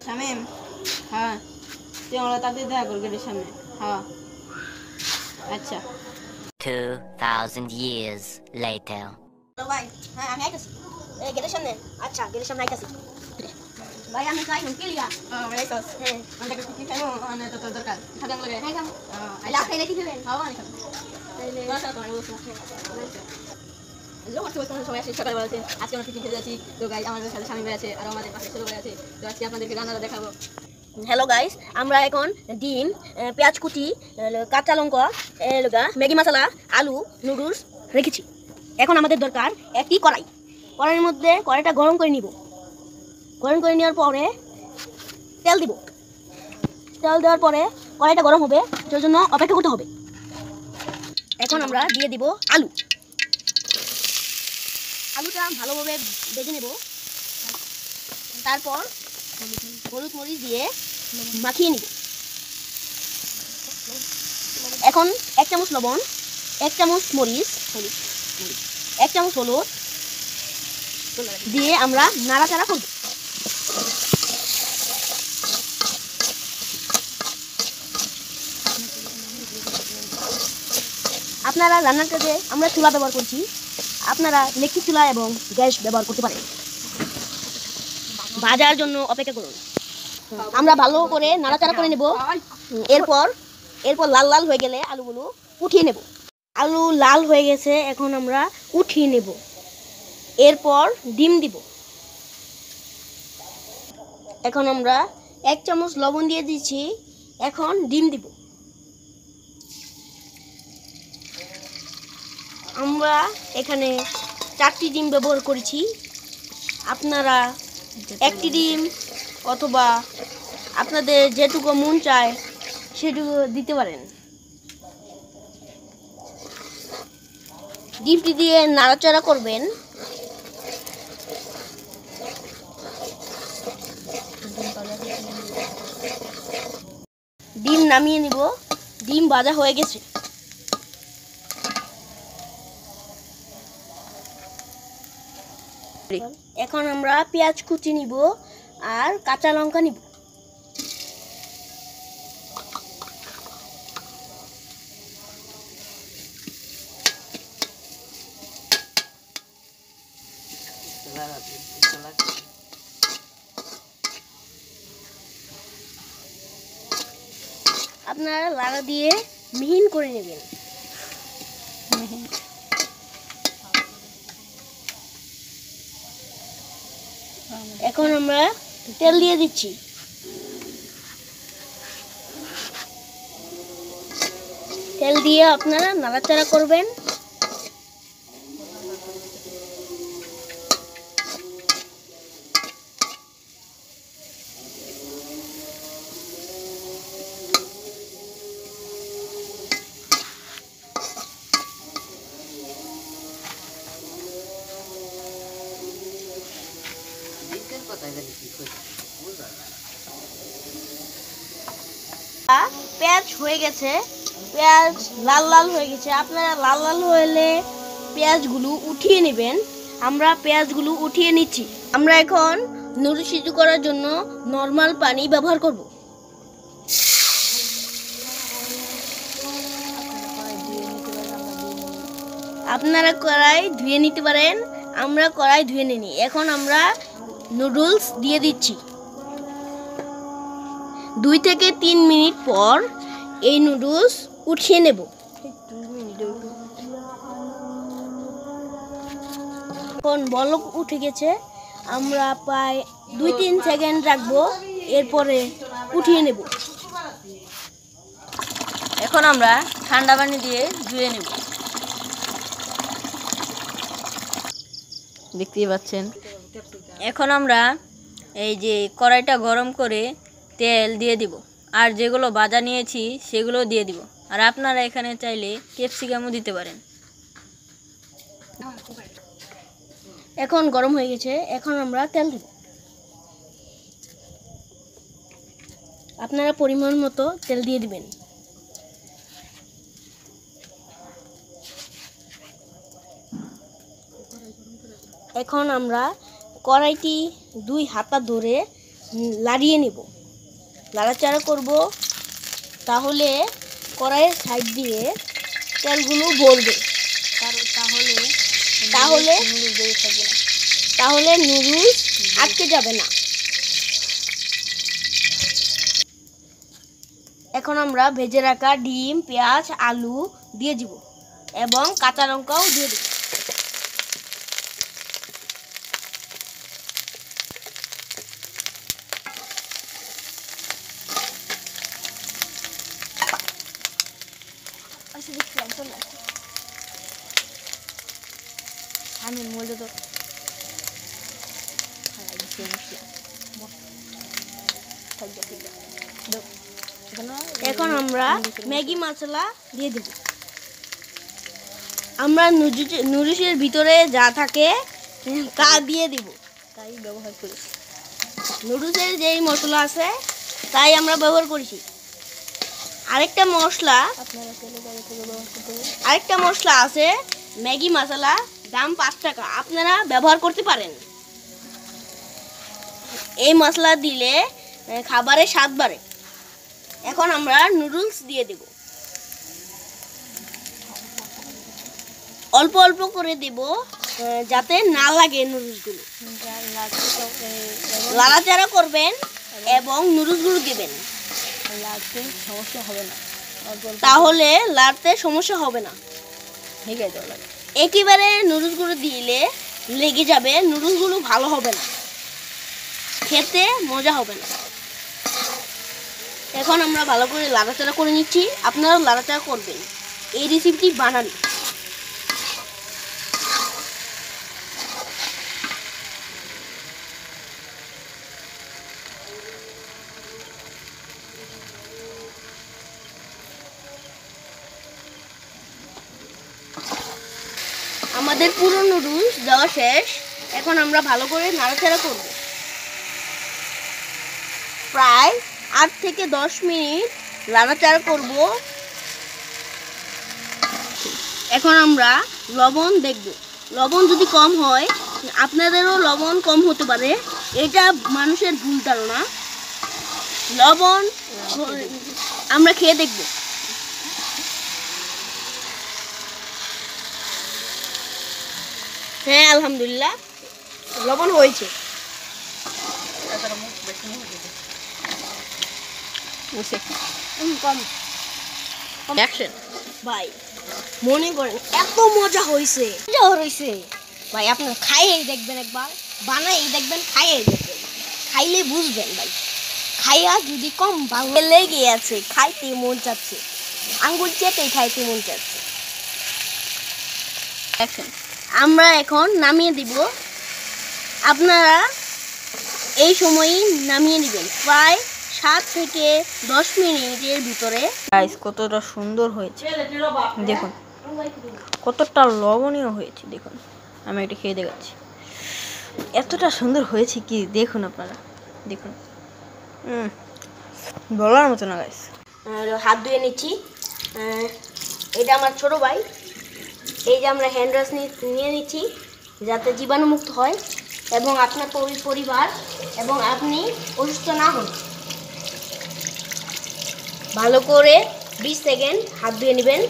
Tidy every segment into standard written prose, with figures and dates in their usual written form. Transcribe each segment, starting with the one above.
শামিম, হ্যাঁ তুই আমার তাদের দেখা কর গেটের সামনে। হ্যাঁ আচ্ছা। 2000 years later. ভাই হ্যাঁ আমি আইতাছি এই গেটের সামনে। আচ্ছা গেটের সামনে আইতাছি ভাই। আমি চাই হুম কিলিয়া রাইটস হ্যাঁ মানে কি খাইবো মানে তো তোর দরকার খাতে লাগে। হ্যাঁ কাম আচ্ছা লাখ খাইলে কি খাবেন? খাওয়া মানে খাবো তাইলে বাসা তোমার বলছো লোক আসতে বলতে সবাই আসে সকাল বলছে আজকে আমরা পিকনিক খেতে যাচ্ছি। তো গাইজ আমাদের সাথে স্বামী ভাই আছে আর আমাদের পাশে ছোট ভাই আছে। তো আজকে আপনাদেরকে রান্নাটা দেখাবো। হ্যালো গাইস, আমরা এখন ডিম, পেঁয়াজ কুচি, কাঁচা লঙ্কা, ম্যাগি মশলা, আলু, নুডলস রেখেছি। এখন আমাদের দরকার একটি কড়াই। কড়াইয়ের মধ্যে কড়াইটা গরম করে নিব। গরম করে নেওয়ার পরে তেল দিব। তেল দেওয়ার পরে কড়াইটা গরম হবে, সেই জন্য অপেক্ষা করতে হবে। এখন আমরা দিয়ে দিব আলু। আলুটা ভালোভাবে ভেজে নেব। তারপর হলুদ মরিচ দিয়ে মাখিয়ে নিব। এখন 1 চামচ লবণ, 1 চামচ মরিচ, 1 চামচ হলুদ দিয়ে আমরা নাড়াচাড়া করব। আপনারা রান্নার কাজে আমরা চুলা ব্যবহার করছি, আপনারা ইলেকট্রিক চুলা এবং গ্যাস ব্যবহার করতে পারেন। ভাজার জন্য অপেক্ষা করুন। আমরা ভালো করে নাড়াচাড়া করে নেব। এরপর লাল লাল হয়ে গেলে আলুগুলো উঠিয়ে নেব। আলু লাল হয়ে গেছে, এখন আমরা উঠিয়ে নেব। এরপর ডিম দিব। এখন আমরা 1 চামচ লবণ দিয়ে দিচ্ছি। এখন ডিম দিব। আমরা এখানে 4টি ডিম ব্যবহার করেছি। আপনারা 1টি ডিম অথবা আপনাদের যেটুকু মন চায় সেটুকু দিতে পারেন। ডিমটি দিয়ে নাড়াচাড়া করবেন। ডিম নামিয়ে নিব। ডিম ভাজা হয়ে গেছে। এখন আমরা পেঁয়াজ কুচি নিব আর কাঁচা লঙ্কা নিব। আপনারা লাড়া দিয়ে মিহিন করে নেবেন। এখন আমরা তেল দিয়ে দিচ্ছি। তেল দিয়ে আপনারা নাড়াচাড়া করবেন। পেঁয়াজ হয়ে গেছে, পেঁয়াজ লাল লাল হয়ে গেছে। আপনারা লাল লাল হলে পেঁয়াজগুলো উঠিয়ে নেবেন। আমরা পেঁয়াজগুলো উঠিয়ে নিচ্ছি। আমরা এখন নুডলস সিদ্ধ করার জন্য নর্মাল পানি ব্যবহার করব। আপনারা কড়াই ধুয়ে নিতে পারেন, আমরা কড়াই ধুয়ে নিই। এখন আমরা নুডলস দিয়ে দিচ্ছি। 2 থেকে 3 মিনিট পর এই নুডলস উঠিয়ে নেব। এখন বলক উঠে গেছে, আমরা প্রায় 2-3 সেকেন্ড রাখবো, এরপরে উঠিয়ে নেব। এখন আমরা ঠান্ডা পানি দিয়ে ধুয়ে নেব। দেখতেই পাচ্ছেন। এখন আমরা এই যে কড়াইটা গরম করে তেল দিয়ে দিব, আর যেগুলো ভাজা নিয়েছি সেগুলো দিয়ে দিব। আর আপনারা এখানে চাইলে ক্যাপসিকামও দিতে পারেন। এখন গরম হয়ে গেছে, এখন আমরা তেল দিব। আপনারা পরিমাণ মতো তেল দিয়ে দিবেন। এখন আমরা কড়াইটি 2 হাতা ধরে লাড়িয়ে নিব, লাড়াচাড়া করব। তাহলে কড়াইয়ের সাইড দিয়ে তেলগুলো ভরবে, তাহলে নুডলস আটকে যাবে না। এখন আমরা ভেজে রাখা ডিম, পেঁয়াজ, আলু দিয়ে দিব এবং কাঁচা লঙ্কাও দিয়ে দিব। আমি মূল্য তো এখন আমরা ম্যাগি মশলা দিয়ে দেব। আমরা নুডলসের ভিতরে যা থাকে তা দিয়ে দিব, তাই ব্যবহার করেছি। নুডলসের যেই মশলা আছে তাই আমরা ব্যবহার করেছি। আরেকটা মশলা আছে ম্যাগি মশলা, দাম 5 টাকা, আপনারা ব্যবহার করতে পারেন। এই মশলা দিলে খাবারের স্বাদ বাড়ে। এখন আমরা নুডলস দিয়ে দেব, অল্প অল্প করে দেব যাতে না লাগে নুডলসগুলো। লাড়াচাড়া করবেন এবং নুডলসগুলো দেবেন, তাহলে লাড়তে সমস্যা হবে না। একেবারে নুডলসগুলো দিলে লেগে যাবে, নুডলসগুলো ভালো হবে না, খেতে মজা হবে না। এখন আমরা ভালো করে লাড়াচাড়া করে নিচ্ছি, আপনারাও লাড়াচাড়া করবেন এই রেসিপিটি বানান। আমাদের পুরো নুডলস দেওয়া শেষ। এখন আমরা ভালো করে নাড়াচাড়া করব, প্রায় 8 থেকে 10 মিনিট নাড়াচাড়া করব। এখন আমরা লবণ দেখব, লবণ যদি কম হয়, আপনাদেরও লবণ কম হতে পারে, এটা মানুষের ভুল ধারণা। লবণ আমরা খেয়ে দেখব। হ্যাঁ, আলহামদুলিল্লাহ লবণ হয়েছে। ভাই মনে করেন এত মজা হয়েছে ভাই, আপনার খাইয়েই দেখবেন, একবার বানাই দেখবেন, খাইয়েই দেখবেন, খাইলে বুঝবেন ভাই। খাইয়া যদি কম ভালো লেগে আছে, খাইতে মন চাচ্ছে, আঙ্গুল চেটেই খাইতে মন চাচ্ছে। আমরা এখন নামিয়ে দিব, আপনারা এই সময়ই নামিয়ে নেবেন, প্রায় 7 থেকে 10 মিনিটের ভিতরে। গাইস কতটা সুন্দর হয়েছে দেখুন, কতটা লবণীয় হয়েছে দেখুন। আমি এটা খেয়ে দেখাচ্ছি, এতটা সুন্দর হয়েছে কি দেখুন, আপনারা দেখুন, বলার মতো না গাইস। হাত ধুয়ে নিচ্ছি, এটা আমার ছোট ভাই। এই যে আমরা হ্যান্ড ওয়াশ নিয়ে নিচ্ছি যাতে জীবাণুমুক্ত হয় এবং আপনার পরিবার এবং আপনি অসুস্থ না হন। ভালো করে 20 সেকেন্ড হাত ধুয়ে নেবেন,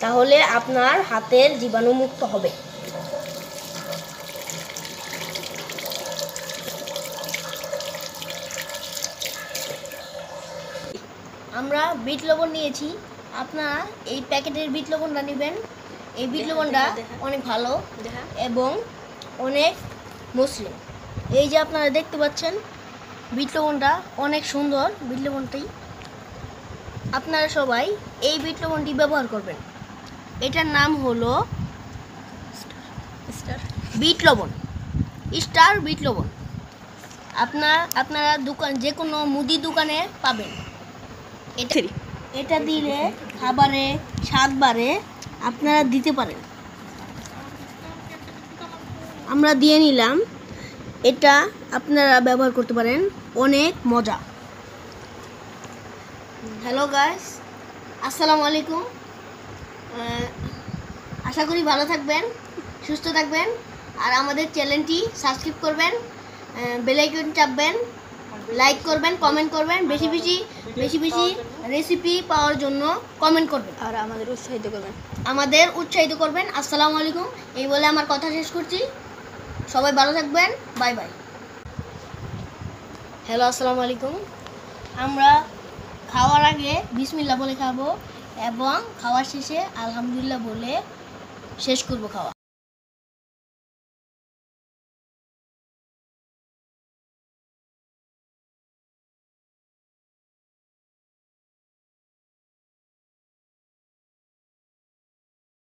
তাহলে আপনার হাতের জীবাণুমুক্ত হবে। আমরা বিট লবণ নিয়েছি, আপনারা এই প্যাকেটের বিট লবণটা নেবেন। এই বিট লবণটা অনেক ভালো এবং অনেক মসৃণ। এই যে আপনারা দেখতে পাচ্ছেন বিট লবণটা অনেক সুন্দর। বিট লবণটি আপনারা সবাই এই বিট লবণটি ব্যবহার করবেন। এটার নাম হলো বিট লবণ, স্টার বিট লবণ। আপনারা যে কোনো মুদি দোকানে পাবেন। এটা দিলে খাবারে স্বাদ বাড়ে, আপনারা দিতে পারেন। আমরা দিয়ে নিলাম, এটা আপনারা ব্যবহার করতে পারেন, অনেক মজা। হ্যালো গাইস, আসসালামু আলাইকুম। আশা করি ভালো থাকবেন। সুস্থ থাকবেন। আর আমাদের চ্যানেলটি সাবস্ক্রাইব করবেন, বেল আইকন চাপবেন, লাইক করবেন, কমেন্ট করবেন, বেশি বেশি রেসিপি পাওয়ার জন্য কমেন্ট করবেন আর আমাদের উৎসাহিত করবেন। আসসালামু আলাইকুম। এই বলে আমার কথা শেষ করছি। সবাই ভালো থাকবেন। Bye bye. হ্যালো, আসসালামু আলাইকুম। আমরা খাওয়ার আগে বিসমিল্লাহ বলে খাবো এবং খাওয়ার শেষে আলহামদুলিল্লাহ বলে শেষ করব খাওয়া।